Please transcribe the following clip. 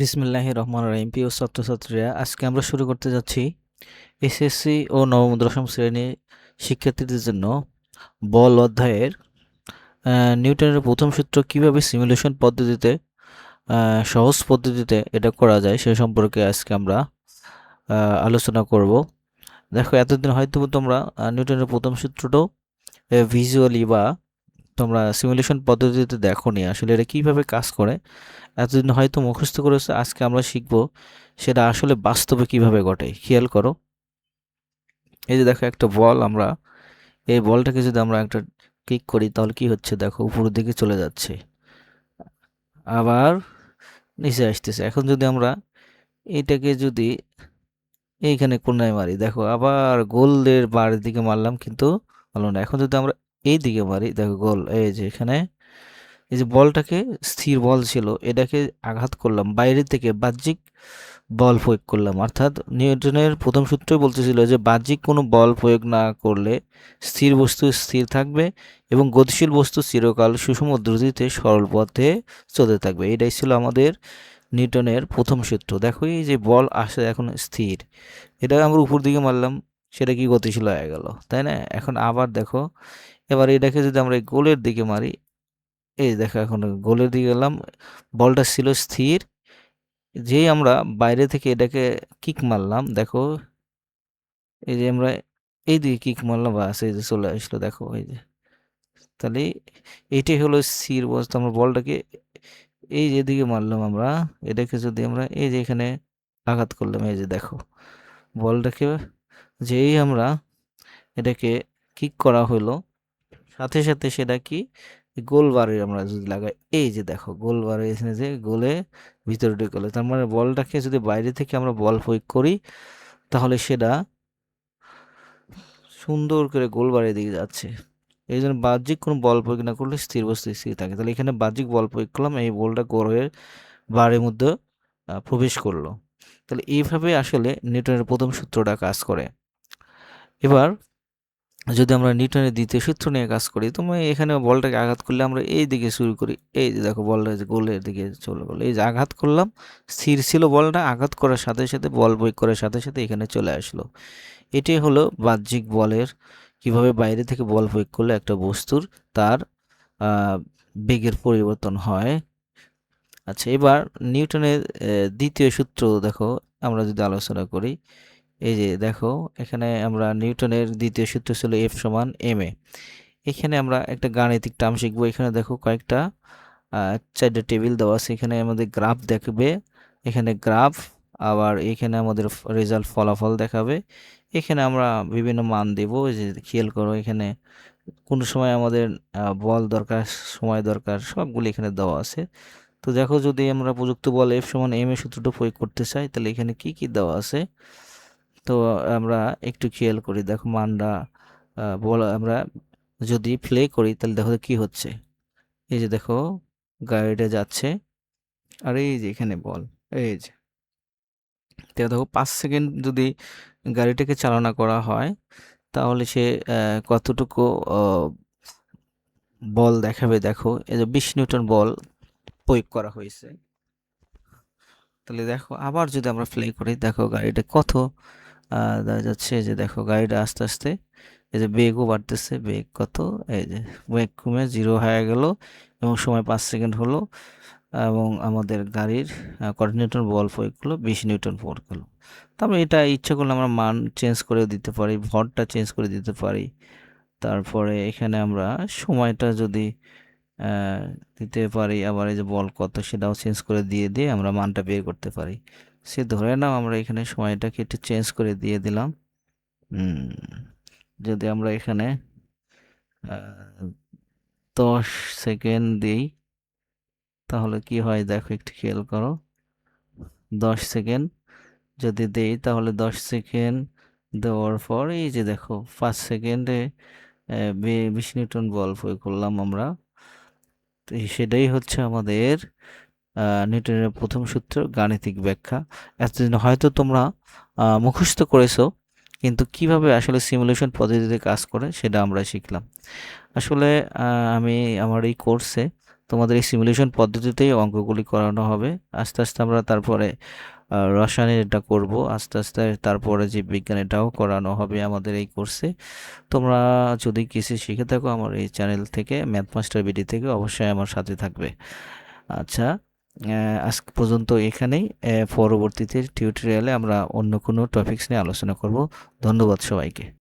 বিসমিল্লাহির রহমানির রহিম। প্রিয় ছাত্রছাত্রীরা, আজকে আমরা শুরু করতে যাচ্ছি এসএসসি ও নবম দশম শ্রেণীর শিক্ষার্থীদের জন্য বল অধ্যায়ের নিউটনের প্রথম সূত্র কিভাবে সিমুলেশন পদ্ধতিতে সহজ পদ্ধতিতে এটা করা যায় সে সম্পর্কে আজকে আমরা আলোচনা করব। দেখো, এতদিন হয়তো তোমরা নিউটনের প্রথম সূত্রটাও ভিজুয়ালি বা তোমরা সিমুলেশন পদ্ধতিতে দেখোনি আসলে এটা কিভাবে কাজ করে। এতদিন হয়তো মুখস্থ করেছো, আজকে আমরা শিখব সেটা আসলে বাস্তবে কিভাবে ঘটে। খেয়াল করো, এই যে দেখো একটা বল, আমরা এই বলটাকে যদি আমরা একটা ক্লিক করি তাহলে কি হচ্ছে, দেখো উপরের দিকে চলে যাচ্ছে, আবার নিচে আসতেছে। এখন যদি আমরা এইটাকে যদি এইখানে কোনায় মারি, দেখো আবার গোলের বাড়ির দিকে মারলাম কিন্তু হলো না। এখন যদি আমরা এই দিকে মারি, দেখো গোল, এই যে এখানে এই যে বলটাকে স্থির বল ছিল এটাকে আঘাত করলাম, বাইরে থেকে বাহ্যিক বল প্রয়োগ করলাম। অর্থাৎ নিউটনের প্রথম সূত্রই বলতেছিল যে বাহ্যিক কোনো বল প্রয়োগ না করলে স্থির বস্তু স্থির থাকবে এবং গতিশীল বস্তু চিরকাল সুষম দ্রুতিতে সরল পথে চলতে থাকবে। এটাই ছিল আমাদের নিউটনের প্রথম সূত্র। দেখো এই যে বল আসে এখন স্থির, এটা আমরা উপর দিকে মারলাম, সেটা কি গতিশীল হয়ে গেল, তাই না? এখন আবার দেখো, এবার এটাকে যদি আমরা এই গোলের দিকে মারি, এই দেখো এখন গোলের দিকে গেলাম, বলটা ছিল স্থির, যেই আমরা বাইরে থেকে এটাকে কিক মারলাম, দেখো এই যে আমরা এই দিকে কিক মারলাম, বাস এই যে চলে আসলো। দেখো এই যে, তাহলে এইটাই হলো স্থির বস্তু। আমরা বলটাকে এই যে দিকে মারলাম, আমরা এটাকে যদি আমরা এই যে এখানে আঘাত করলাম, এই যে দেখো বলটাকে যেই আমরা এটাকে কিক করা হলো, সাথে সাথে সেটা কি গোল বারে আমরা যদি লাগাই, এই যে দেখো গোল বারে এখানে যে গোলে ভিতরে ঢুকে গেলো। তার মানে বলটাকে যদি বাইরে থেকে আমরা বল প্রয়োগ করি তাহলে সেটা সুন্দর করে গোল বাড়িয়ে দিকে যাচ্ছে। এই জন্য বাহ্যিক কোনো বল প্রয়োগ না করলে স্থির বস্তু স্থির থাকে। তাহলে এখানে বাহ্যিক বল প্রয়োগ করলাম, এই বলটা গোলের বাড়ির মধ্যে প্রবেশ করলো। তাহলে এইভাবে আসলে নিউটনের প্রথম সূত্রটা কাজ করে। এবার যদি আমরা নিউটনের দ্বিতীয় সূত্র নিয়ে কাজ করি, তোমরা এখানে বলটাকে আঘাত করলে আমরা এই দিকে শুরু করি, এই যে দেখো বলটা যে গোলের দিকে চলে গেলো, এই যে আঘাত করলাম, স্থির ছিল বলটা, আঘাত করার সাথে সাথে বল প্রয়োগ করার সাথে সাথে এখানে চলে আসলো। এটাই হলো বাহ্যিক বলের, কিভাবে বাইরে থেকে বল প্রয়োগ করলে একটা বস্তুর তার বেগের পরিবর্তন হয়। আচ্ছা, এবার নিউটনের দ্বিতীয় সূত্র দেখো, আমরা যদি আলোচনা করি, এই যে দেখো এখানে আমরা নিউটনের দ্বিতীয় সূত্র ছিল এফ সমান এম এ। এখানে আমরা একটা গাণিতিক টার্ম শিখবো। এখানে দেখো কয়েকটা 4টা টেবিল দেওয়া আছে, এখানে আমাদের গ্রাফ দেখবে, এখানে গ্রাফ, আবার এখানে আমাদের রেজাল্ট ফলাফল দেখাবে। এখানে আমরা বিভিন্ন মান দেব, যে খেয়াল করো এখানে কোন সময় আমাদের বল দরকার, সময় দরকার, সবগুলো এখানে দেওয়া আছে। তো দেখো, যদি আমরা প্রযুক্ত বল এফ সমান এম এর সূত্রটা প্রয়োগ করতে চাই তাহলে এখানে কি কি দেওয়া আছে, তো আমরা একটু খেয়াল করি। দেখো মানটা বল আমরা যদি প্লে করি তাহলে দেখো কি হচ্ছে, এই যে দেখো গাড়িটা যাচ্ছে, আর এই যে এখানে বল, এই যে দেখো 5 সেকেন্ড যদি গাড়িটাকে চালনা করা হয় তাহলে সে কতটুকু বল দেখাবে। দেখো এই যে 20 নিউটন বল প্রয়োগ করা হয়েছে। তাহলে দেখো আবার যদি আমরা প্লে করি, দেখো গাড়িটা কত দেখা যাচ্ছে, যে দেখো গাড়িটা আস্তে আস্তে, এই যে বেগও বাড়তেছে, বেগ কত, এই যে বেগ কমে 0 হয়ে গেল এবং সময় 5 সেকেন্ড হলো, এবং আমাদের গাড়ির কত নিউটন বল প্রয়োগ করলো, 20 নিউটন প্রয়োগ করলো। তারপরে এটা ইচ্ছা করলে আমরা মান চেঞ্জ করে দিতে পারি, ভরটা চেঞ্জ করে দিতে পারি। তারপরে এখানে আমরা সময়টা যদি আহ, দিতে পারি, আবার এই যে বল কত সেটাও চেঞ্জ করে দিয়ে দিয়ে আমরা মানটা বের করতে পারি। সে ধরে নাও আমরা এখানে সময়টাকে একটু চেঞ্জ করে দিয়ে দিলাম। যদি আমরা এখানে 10 সেকেন্ড দিই তাহলে কি হয়, দেখো একটু খেয়াল করো। 10 সেকেন্ড যদি দেই তাহলে 10 সেকেন্ড দেওয়ার পর এই যে দেখো 5 সেকেন্ডে 20 নিউটন বল প্রয়োগ করলাম আমরা। তো সেটাই হচ্ছে আমাদের নিউটনের প্রথম সূত্র গাণিতিক ব্যাখ্যা। এতদিন হয়তো তোমরা মুখস্থ করেছো, কিন্তু কিভাবে আসলে সিমুলেশন পদ্ধতিতে কাজ করে সেটা আমরা শিখলাম। আসলে আমি আমার এই কোর্সে তোমাদের এই সিমুলেশন পদ্ধতিতেই অঙ্কগুলি করানো হবে। আস্তে আস্তে আমরা তারপরে রসায়নের এটা করব, আস্তে আস্তে তারপরে জীববিজ্ঞান এটাও করানো হবে আমাদের এই কোর্সে। তোমরা যদি কিছু শিখে থাকো আমার এই চ্যানেল থেকে, ম্যাথ মাস্টার বিডি থেকে, অবশ্যই আমার সাথে থাকবে। আচ্ছা, আজ পর্যন্ত এখানেই। পরবর্তীতে টিউটোরিয়ালে আমরা অন্য কোনো টপিকস নিয়ে আলোচনা করব। ধন্যবাদ সবাইকে।